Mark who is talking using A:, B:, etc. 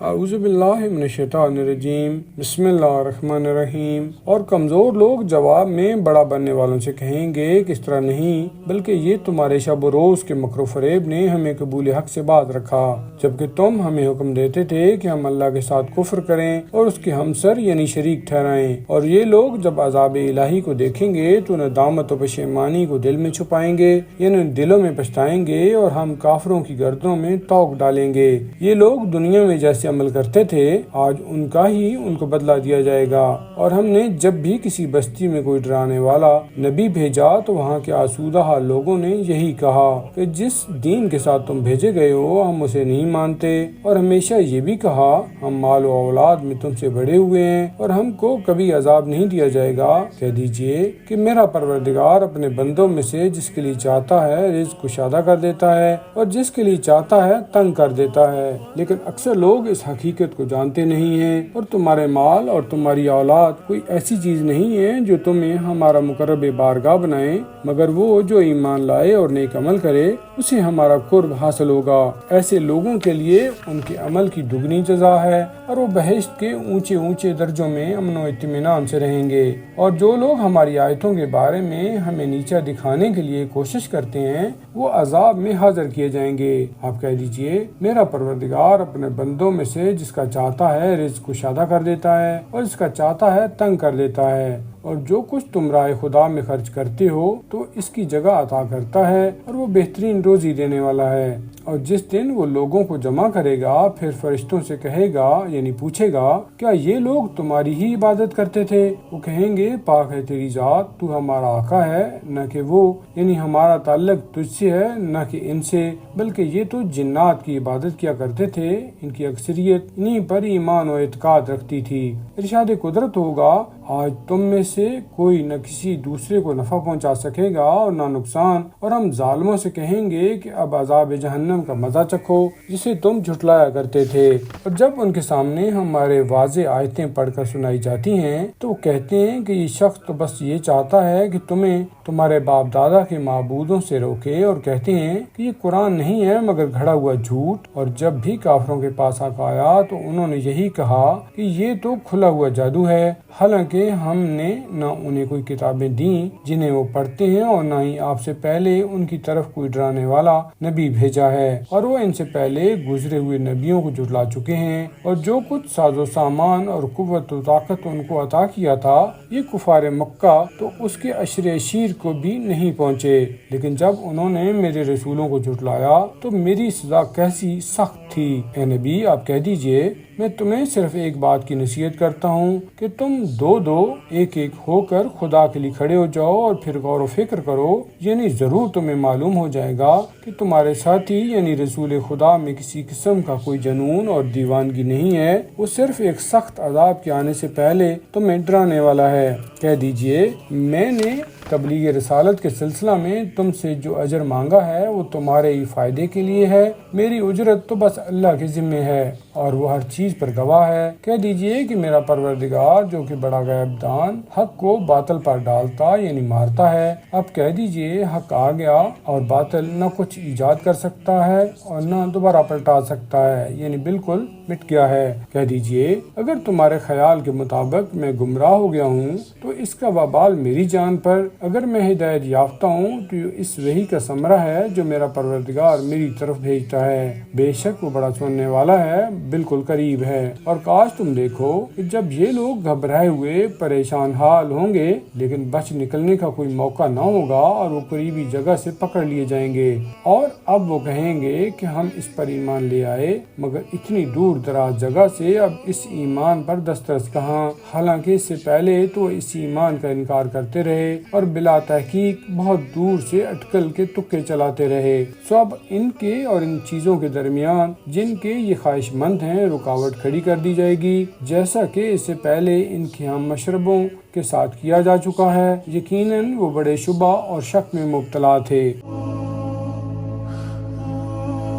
A: اعوذ باللہ من الشیطان الرجیم، بسم اللہ الرحمن الرحیم۔ اور کمزور لوگ جواب میں بڑا بننے والوں سے کہیں گے کہ اس طرح نہیں، بلکہ یہ تمہارے شب و روز کے مکر و فریب نے ہمیں قبول حق سے باز رکھا، جبکہ تم ہمیں حکم دیتے تھے کہ ہم اللہ کے ساتھ کفر کریں اور اس کے ہمسر یعنی شریک ٹھہرائیں۔ اور یہ لوگ جب عذاب الہی کو دیکھیں گے تو ندامت و پشیمانی کو دل میں چھپائیں گے، یعنی دلوں میں پچھتائیں گے، اور ہم کافروں کی گردنوں میں توق ڈالیں گے۔ یہ لوگ دنیا میں جیسے عمل کرتے تھے آج ان کا ہی ان کو بدلہ دیا جائے گا۔ اور ہم نے جب بھی کسی بستی میں کوئی ڈرانے والا نبی بھیجا تو وہاں کے آسودہ حال لوگوں نے یہی کہا کہ جس دین کے ساتھ تم بھیجے گئے ہو ہم اسے نہیں مانتے، اور ہمیشہ یہ بھی کہا ہم مال و اولاد میں تم سے بڑے ہوئے ہیں اور ہم کو کبھی عذاب نہیں دیا جائے گا۔ کہہ دیجئے کہ میرا پروردگار اپنے بندوں میں سے جس کے لیے چاہتا ہے رزق کشادہ کر دیتا ہے اور جس کے لیے چاہتا ہے تنگ کر دیتا ہے، لیکن اکثر لوگ اس حقیقت کو جانتے نہیں ہیں۔ اور تمہارے مال اور تمہاری اولاد کوئی ایسی چیز نہیں ہے جو تمہیں ہمارا مقرب بارگاہ بنائے، مگر وہ جو ایمان لائے اور نیک عمل کرے اسے ہمارا قرب حاصل ہوگا۔ ایسے لوگوں کے لیے ان کے عمل کی دگنی جزا ہے اور وہ بہشت کے اونچے اونچے درجوں میں امن و اطمینان سے رہیں گے۔ اور جو لوگ ہماری آیتوں کے بارے میں ہمیں نیچا دکھانے کے لیے کوشش کرتے ہیں وہ عذاب میں حاضر کیے جائیں گے۔ آپ کہہ دیجئے میرا پروردگار اپنے بندوں میں سے جس کا چاہتا ہے رزق کشادہ کر دیتا ہے اور جس کا چاہتا ہے تنگ کر دیتا ہے، اور جو کچھ تم راہ خدا میں خرچ کرتے ہو تو اس کی جگہ عطا کرتا ہے اور وہ بہترین روزی دینے والا ہے۔ اور جس دن وہ لوگوں کو جمع کرے گا پھر فرشتوں سے کہے گا یعنی پوچھے گا کیا یہ لوگ تمہاری ہی عبادت کرتے تھے؟ وہ کہیں گے پاک ہے تیری ذات، تو ہمارا آقا ہے، نہ کہ وہ، یعنی ہمارا تعلق تجھ سے ہے نہ کہ ان سے، بلکہ یہ تو جنات کی عبادت کیا کرتے تھے، ان کی اکثریت انہی پر ایمان و اعتقاد رکھتی تھی۔ ارشاد قدرت ہوگا آج تم میں سے کوئی نہ کسی دوسرے کو نفع پہنچا سکے گا اور نہ نقصان، اور ہم ظالموں سے کہیں گے کہ اب عذاب جہنم کا مزہ چکھو جسے تم جھٹلایا کرتے تھے۔ اور جب ان کے سامنے ہمارے واضح آیتیں پڑھ کر سنائی جاتی ہیں تو وہ کہتے ہیں کہ یہ شخص تو بس یہ چاہتا ہے کہ تمہیں تمہارے باپ دادا کے معبودوں سے روکے، اور کہتے ہیں کہ یہ قرآن نہیں ہے مگر گھڑا ہوا جھوٹ۔ اور جب بھی کافروں کے پاس حق آیا تو انہوں نے یہی کہا کہ یہ تو کھلا ہوا جادو ہے، حالانکہ ہم نے نہ انہیں کوئی کتابیں دیں جنہیں وہ پڑھتے ہیں اور نہ ہی آپ سے پہلے ان کی طرف کوئی ڈرانے والا نبی بھیجا ہے، اور وہ ان سے پہلے گزرے ہوئے نبیوں کو جھٹلا چکے ہیں۔ اور جو کچھ ساز و سامان اور قوت و طاقت ان کو عطا کیا تھا یہ کفار مکہ تو اس کے عشر عشیر کو بھی نہیں پہنچے، لیکن جب انہوں نے میرے رسولوں کو جھٹلایا تو میری سزا کیسی سخت تھی۔ اے نبی آپ کہہ دیجئے میں تمہیں صرف ایک بات کی نصیحت کرتا ہوں کہ تم دو ایک ایک ہو کر خدا کے لیے کھڑے ہو جاؤ اور پھر غور و فکر کرو، یعنی ضرور تمہیں معلوم ہو جائے گا کہ تمہارے ساتھی یعنی رسول خدا میں کسی قسم کا کوئی جنون اور دیوانگی نہیں ہے، وہ صرف ایک سخت عذاب کے آنے سے پہلے تمہیں ڈرانے والا ہے۔ کہہ دیجئے میں نے تبلیغ رسالت کے سلسلہ میں تم سے جو اجر مانگا ہے وہ تمہارے ہی فائدے کے لیے ہے، میری اجرت تو بس اللہ کے ذمہ ہے اور وہ ہر چیز پر گواہ ہے۔ کہہ دیجئے کہ میرا پروردگار جو کہ بڑا غیب دان حق کو باطل پر ڈالتا یعنی مارتا ہے۔ اب کہہ دیجئے حق آ گیا اور باطل نہ کچھ ایجاد کر سکتا ہے اور نہ دوبارہ پلٹا سکتا ہے، یعنی بالکل مٹ گیا ہے۔ کہہ دیجئے اگر تمہارے خیال کے مطابق میں گمراہ ہو گیا ہوں تو اس کا وبال میری جان پر، اگر میں ہدایت یافتہ ہوں تو اس وحی کا ثمرہ ہے جو میرا پروردگار میری طرف بھیجتا ہے، بے شک وہ بڑا سننے والا ہے، بالکل قریب ہے۔ اور کاش تم دیکھو کہ جب یہ لوگ گھبرائے ہوئے پریشان حال ہوں گے لیکن بچ نکلنے کا کوئی موقع نہ ہوگا اور وہ قریبی جگہ سے پکڑ لیے جائیں گے، اور اب وہ کہیں گے کہ ہم اس پر ایمان لے آئے مگر اتنی دور دراز جگہ سے اب اس ایمان پر دسترس کہاں، حالانکہ اس سے پہلے تو اس ایمان کا انکار کرتے رہے اور بلا تحقیق بہت دور سے اٹکل کے تکے چلاتے رہے۔ سو اب ان کے اور ان چیزوں کے درمیان جن کے یہ خواہش مند ہیں رکاوٹ کھڑی کر دی جائے گی، جیسا کہ اس سے پہلے ان کے ہم مشربوں کے ساتھ کیا جا چکا ہے، یقیناً وہ بڑے شبہ اور شک میں مبتلا تھے۔